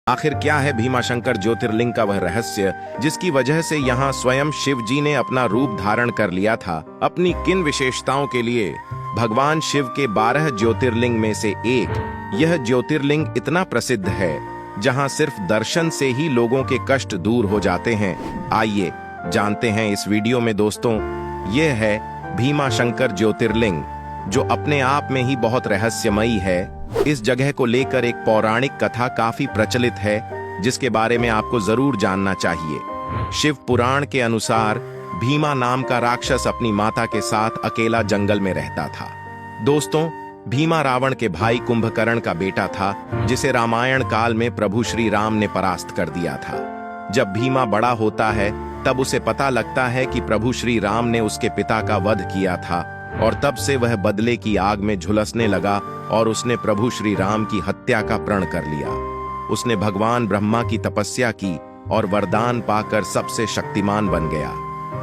आखिर क्या है भीमाशंकर ज्योतिर्लिंग का वह रहस्य जिसकी वजह से यहाँ स्वयं शिव जी ने अपना रूप धारण कर लिया था? अपनी किन विशेषताओं के लिए भगवान शिव के 12 ज्योतिर्लिंग में से एक यह ज्योतिर्लिंग इतना प्रसिद्ध है जहाँ सिर्फ दर्शन से ही लोगों के कष्ट दूर हो जाते हैं? आइए जानते हैं इस वीडियो में दोस्तों। यह है भीमाशंकर ज्योतिर्लिंग जो अपने आप में ही बहुत रहस्यमयी है। इस जगह को लेकर एक पौराणिक कथा काफी प्रचलित है जिसके बारे में आपको जरूर जानना चाहिए। शिव पुराण के अनुसार भीमा नाम का राक्षस अपनी माता के साथ अकेला जंगल में रहता था। दोस्तों, भीमा रावण के भाई कुंभकर्ण का बेटा था जिसे रामायण काल में प्रभु श्री राम ने परास्त कर दिया था। जब भीमा बड़ा होता है तब उसे पता लगता है कि प्रभु श्री राम ने उसके पिता का वध किया था और तब से वह बदले की आग में झुलसने लगा और उसने प्रभु श्री राम की हत्या का प्रण कर लिया। उसने भगवान ब्रह्मा की तपस्या की और वरदान पाकर सबसे शक्तिमान बन गया,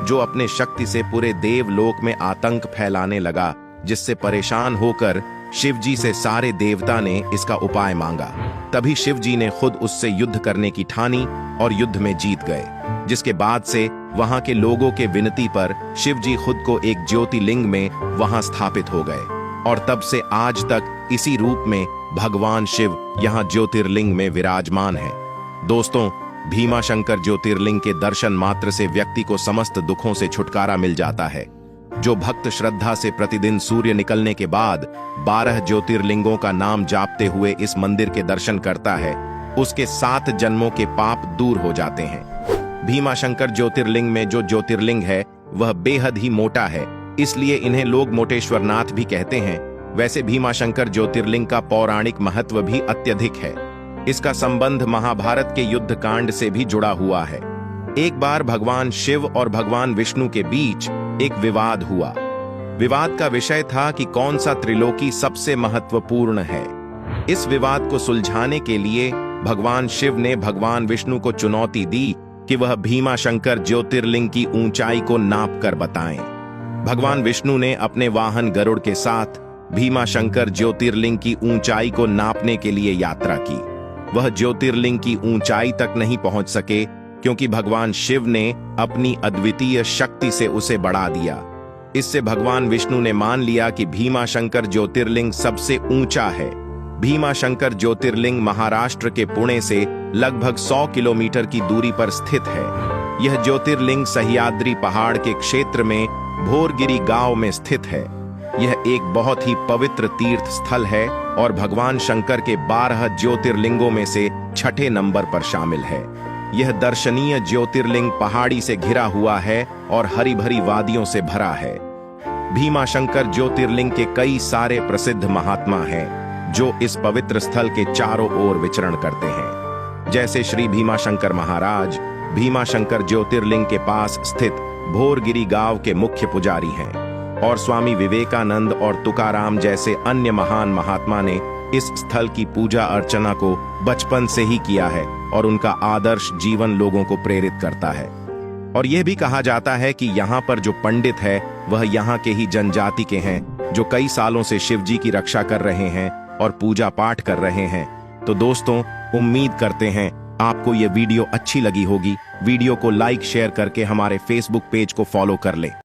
जो अपने शक्ति से पूरे देवलोक में आतंक फैलाने लगा, जिससे परेशान होकर शिव जी से सारे देवता ने इसका उपाय मांगा। तभी शिव जी ने खुद उससे युद्ध करने की ठानी और युद्ध में जीत गए, जिसके बाद से वहां के लोगों के विनती पर शिव जी खुद को एक ज्योतिर्लिंग में वहां स्थापित हो गए और तब से आज तक इसी रूप में भगवान शिव यहां ज्योतिर्लिंग में विराजमान है। दोस्तों, भीमाशंकर ज्योतिर्लिंग के दर्शन मात्र से व्यक्ति को समस्त दुखों से छुटकारा मिल जाता है। जो भक्त श्रद्धा से प्रतिदिन सूर्य निकलने के बाद 12 ज्योतिर्लिंगों का नाम जापते हुए इस मंदिर के दर्शन करता है, उसके 7 जन्मों के पाप दूर हो जाते हैं। भीमाशंकर ज्योतिर्लिंग में जो ज्योतिर्लिंग है वह बेहद ही मोटा है, इसलिए इन्हें लोग मोटेश्वरनाथ भी कहते हैं। वैसे भीमाशंकर ज्योतिर्लिंग का पौराणिक महत्व भी अत्यधिक है। इसका संबंध महाभारत के युद्ध कांड से भी जुड़ा हुआ है। एक बार भगवान शिव और भगवान विष्णु के बीच एक विवाद हुआ। विवाद का विषय था कि कौन सा त्रिलोकी सबसे महत्वपूर्ण है। इस विवाद को सुलझाने के लिए भगवान शिव ने भगवान विष्णु को चुनौती दी कि वह भीमाशंकर ज्योतिर्लिंग की ऊंचाई को नाप कर बताएं। भगवान विष्णु ने अपने वाहन गरुड़ के साथ भीमाशंकर ज्योतिर्लिंग की ऊंचाई को नापने के लिए यात्रा की। वह ज्योतिर्लिंग की ऊंचाई तक नहीं पहुंच सके क्योंकि भगवान शिव ने अपनी अद्वितीय शक्ति से उसे बढ़ा दिया। इससे भगवान विष्णु ने मान लिया कि भीमाशंकर ज्योतिर्लिंग सबसे ऊंचा है। भीमाशंकर ज्योतिर्लिंग महाराष्ट्र के पुणे से लगभग 100 किलोमीटर की दूरी पर स्थित है। यह ज्योतिर्लिंग सह्याद्री पहाड़ के क्षेत्र में भोरगिरी गांव में स्थित है। यह एक बहुत ही पवित्र तीर्थ स्थल है और भगवान शंकर के 12 ज्योतिर्लिंगों में से 6ठे नंबर पर शामिल है। यह दर्शनीय ज्योतिर्लिंग पहाड़ी से घिरा हुआ है और हरी भरी वादियों से भरा है। भीमाशंकर ज्योतिर्लिंग के कई सारे प्रसिद्ध महात्मा हैं जो इस पवित्र स्थल के चारों ओर विचरण करते हैं, जैसे श्री भीमाशंकर महाराज भीमाशंकर ज्योतिर्लिंग के पास स्थित भोरगिरी गांव के मुख्य पुजारी हैं और स्वामी विवेकानंद और तुकाराम जैसे अन्य महान महात्मा ने इस स्थल की पूजा अर्चना को बचपन से ही किया है और उनका आदर्श जीवन लोगों को प्रेरित करता है। और यह भी कहा जाता है कि यहाँ पर जो पंडित है वह यहाँ के ही जनजाति के हैं जो कई सालों से शिव जी की रक्षा कर रहे हैं और पूजा पाठ कर रहे हैं। तो दोस्तों, उम्मीद करते हैं आपको यह वीडियो अच्छी लगी होगी। वीडियो को लाइक शेयर करके हमारे फेसबुक पेज को फॉलो कर ले।